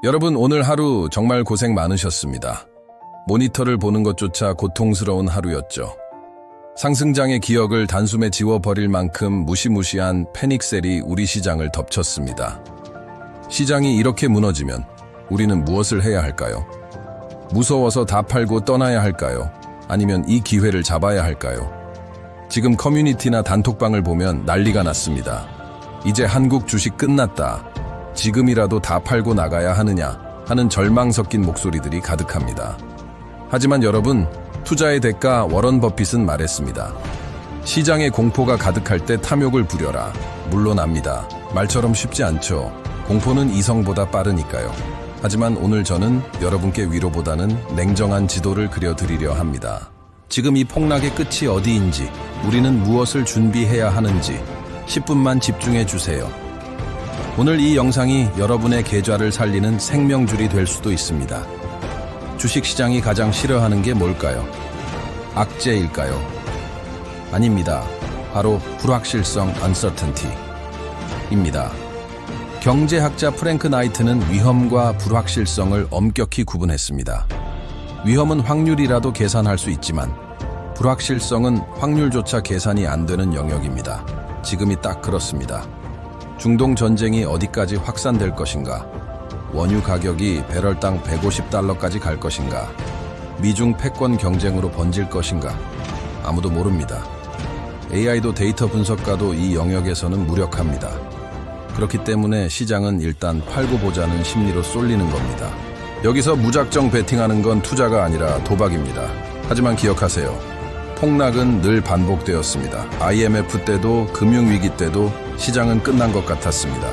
여러분, 오늘 하루 정말 고생 많으셨습니다. 모니터를 보는 것조차 고통스러운 하루였죠. 상승장의 기억을 단숨에 지워버릴 만큼 무시무시한 패닉셀이 우리 시장을 덮쳤습니다. 시장이 이렇게 무너지면 우리는 무엇을 해야 할까요? 무서워서 다 팔고 떠나야 할까요? 아니면 이 기회를 잡아야 할까요? 지금 커뮤니티나 단톡방을 보면 난리가 났습니다. 이제 한국 주식 끝났다. 지금이라도 다 팔고 나가야 하느냐 하는 절망 섞인 목소리들이 가득합니다. 하지만 여러분, 투자의 대가 워런 버핏은 말했습니다. 시장에 공포가 가득할 때 탐욕을 부려라. 물러납니다. 말처럼 쉽지 않죠. 공포는 이성보다 빠르니까요. 하지만 오늘 저는 여러분께 위로보다는 냉정한 지도를 그려드리려 합니다. 지금 이 폭락의 끝이 어디인지, 우리는 무엇을 준비해야 하는지 10분만 집중해 주세요. 오늘 이 영상이 여러분의 계좌를 살리는 생명줄이 될 수도 있습니다. 주식시장이 가장 싫어하는 게 뭘까요? 악재일까요? 아닙니다. 바로 불확실성 uncertainty입니다. 경제학자 프랭크 나이트는 위험과 불확실성을 엄격히 구분했습니다. 위험은 확률이라도 계산할 수 있지만 불확실성은 확률조차 계산이 안 되는 영역입니다. 지금이 딱 그렇습니다. 중동 전쟁이 어디까지 확산될 것인가? 원유 가격이 배럴당 $150까지 갈 것인가? 미중 패권 경쟁으로 번질 것인가? 아무도 모릅니다. AI도 데이터 분석가도 이 영역에서는 무력합니다. 그렇기 때문에 시장은 일단 팔고 보자는 심리로 쏠리는 겁니다. 여기서 무작정 베팅하는 건 투자가 아니라 도박입니다. 하지만 기억하세요. 폭락은 늘 반복되었습니다. IMF 때도 금융위기 때도 시장은 끝난 것 같았습니다.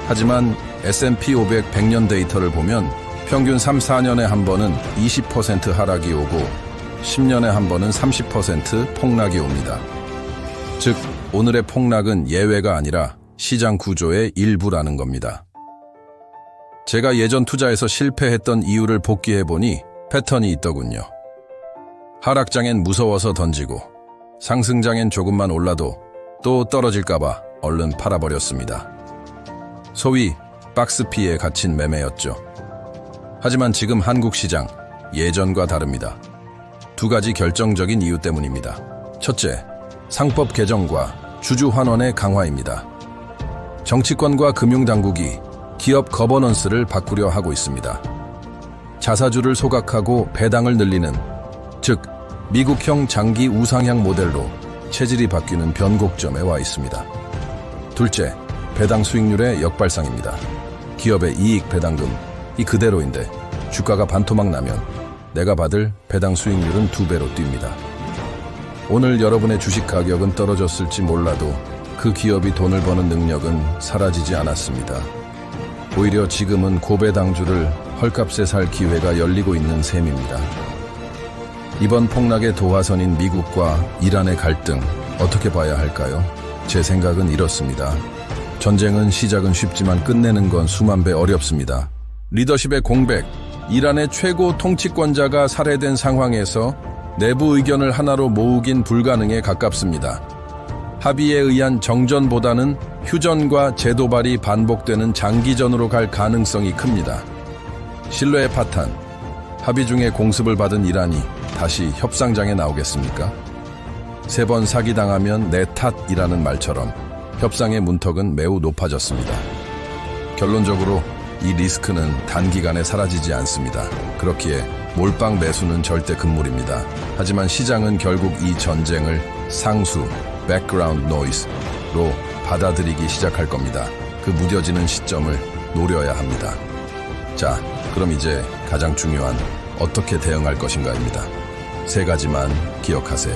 하지만 S&P 500 100년 데이터를 보면 평균 3, 4년에 한 번은 20% 하락이 오고 10년에 한 번은 30% 폭락이 옵니다. 즉, 오늘의 폭락은 예외가 아니라 시장 구조의 일부라는 겁니다. 제가 예전 투자에서 실패했던 이유를 복기해보니 패턴이 있더군요. 하락장엔 무서워서 던지고 상승장엔 조금만 올라도 또 떨어질까봐 얼른 팔아버렸습니다. 소위 박스피에 갇힌 매매였죠. 하지만 지금 한국 시장, 예전과 다릅니다. 두 가지 결정적인 이유 때문입니다. 첫째, 상법 개정과 주주 환원의 강화입니다. 정치권과 금융당국이 기업 거버넌스를 바꾸려 하고 있습니다. 자사주를 소각하고 배당을 늘리는, 즉 미국형 장기 우상향 모델로 체질이 바뀌는 변곡점에 와 있습니다. 둘째, 배당 수익률의 역발상입니다. 기업의 이익 배당금, 이 그대로인데 주가가 반토막 나면 내가 받을 배당 수익률은 2배로 뜁니다. 오늘 여러분의 주식 가격은 떨어졌을지 몰라도 그 기업이 돈을 버는 능력은 사라지지 않았습니다. 오히려 지금은 고배당주를 헐값에 살 기회가 열리고 있는 셈입니다. 이번 폭락의 도화선인 미국과 이란의 갈등, 어떻게 봐야 할까요? 제 생각은 이렇습니다. 전쟁은 시작은 쉽지만 끝내는 건 수만 배 어렵습니다. 리더십의 공백, 이란의 최고 통치권자가 살해된 상황에서 내부 의견을 하나로 모으긴 불가능에 가깝습니다. 합의에 의한 정전보다는 휴전과 재도발이 반복되는 장기전으로 갈 가능성이 큽니다. 신뢰의 파탄, 합의 중에 공습을 받은 이란이 다시 협상장에 나오겠습니까? 3번 사기당하면 내 탓이라는 말처럼 협상의 문턱은 매우 높아졌습니다. 결론적으로 이 리스크는 단기간에 사라지지 않습니다. 그렇기에 몰빵 매수는 절대 금물입니다. 하지만 시장은 결국 이 전쟁을 상수, background noise로 받아들이기 시작할 겁니다. 그 무뎌지는 시점을 노려야 합니다. 자, 그럼 이제 가장 중요한 어떻게 대응할 것인가입니다. 3가지만 기억하세요.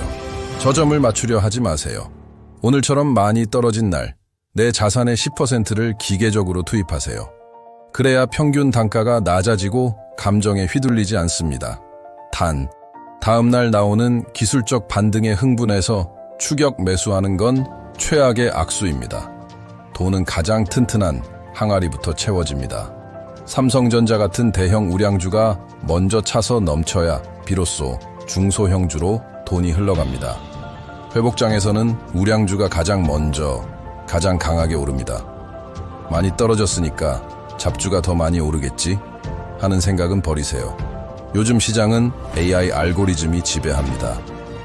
저점을 맞추려 하지 마세요. 오늘처럼 많이 떨어진 날, 내 자산의 10%를 기계적으로 투입하세요. 그래야 평균 단가가 낮아지고 감정에 휘둘리지 않습니다. 단, 다음날 나오는 기술적 반등에 흥분해서 추격 매수하는 건 최악의 악수입니다. 돈은 가장 튼튼한 항아리부터 채워집니다. 삼성전자 같은 대형 우량주가 먼저 차서 넘쳐야 비로소 중소형주로 돈이 흘러갑니다. 회복장에서는 우량주가 가장 먼저, 가장 강하게 오릅니다. 많이 떨어졌으니까 잡주가 더 많이 오르겠지? 하는 생각은 버리세요. 요즘 시장은 AI 알고리즘이 지배합니다.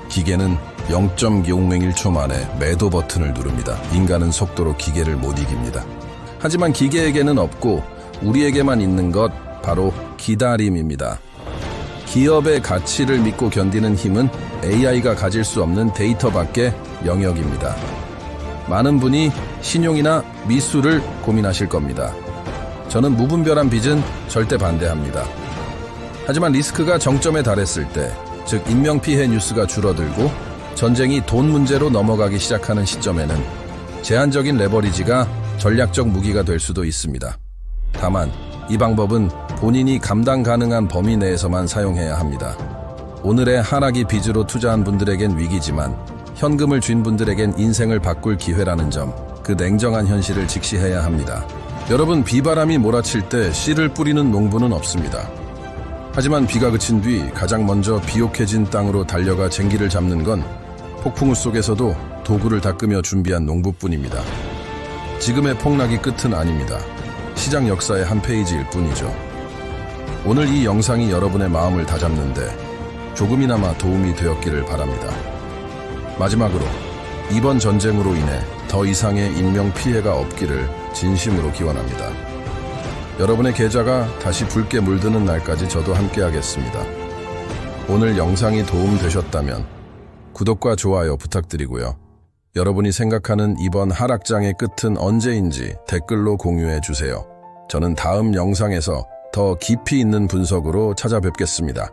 기계는 0.001초 만에 매도 버튼을 누릅니다. 인간은 속도로 기계를 못 이깁니다. 하지만 기계에게는 없고 우리에게만 있는 것, 바로 기다림입니다. 기업의 가치를 믿고 견디는 힘은 AI가 가질 수 없는 데이터밖에 영역입니다. 많은 분이 신용이나 미수를 고민하실 겁니다. 저는 무분별한 빚은 절대 반대합니다. 하지만 리스크가 정점에 달했을 때, 즉 인명피해 뉴스가 줄어들고 전쟁이 돈 문제로 넘어가기 시작하는 시점에는 제한적인 레버리지가 전략적 무기가 될 수도 있습니다. 다만 이 방법은 본인이 감당 가능한 범위 내에서만 사용해야 합니다. 오늘의 하락이 빚으로 투자한 분들에겐 위기지만 현금을 쥔 분들에겐 인생을 바꿀 기회라는 점, 그 냉정한 현실을 직시해야 합니다. 여러분, 비바람이 몰아칠 때 씨를 뿌리는 농부는 없습니다. 하지만 비가 그친 뒤 가장 먼저 비옥해진 땅으로 달려가 쟁기를 잡는 건 폭풍우 속에서도 도구를 닦으며 준비한 농부뿐입니다. 지금의 폭락이 끝은 아닙니다. 시장 역사의 한 페이지일 뿐이죠. 오늘 이 영상이 여러분의 마음을 다잡는데 조금이나마 도움이 되었기를 바랍니다. 마지막으로 이번 전쟁으로 인해 더 이상의 인명피해가 없기를 진심으로 기원합니다. 여러분의 계좌가 다시 붉게 물드는 날까지 저도 함께하겠습니다. 오늘 영상이 도움되셨다면 구독과 좋아요 부탁드리고요. 여러분이 생각하는 이번 하락장의 끝은 언제인지 댓글로 공유해 주세요. 저는 다음 영상에서 더 깊이 있는 분석으로 찾아뵙겠습니다.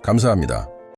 감사합니다.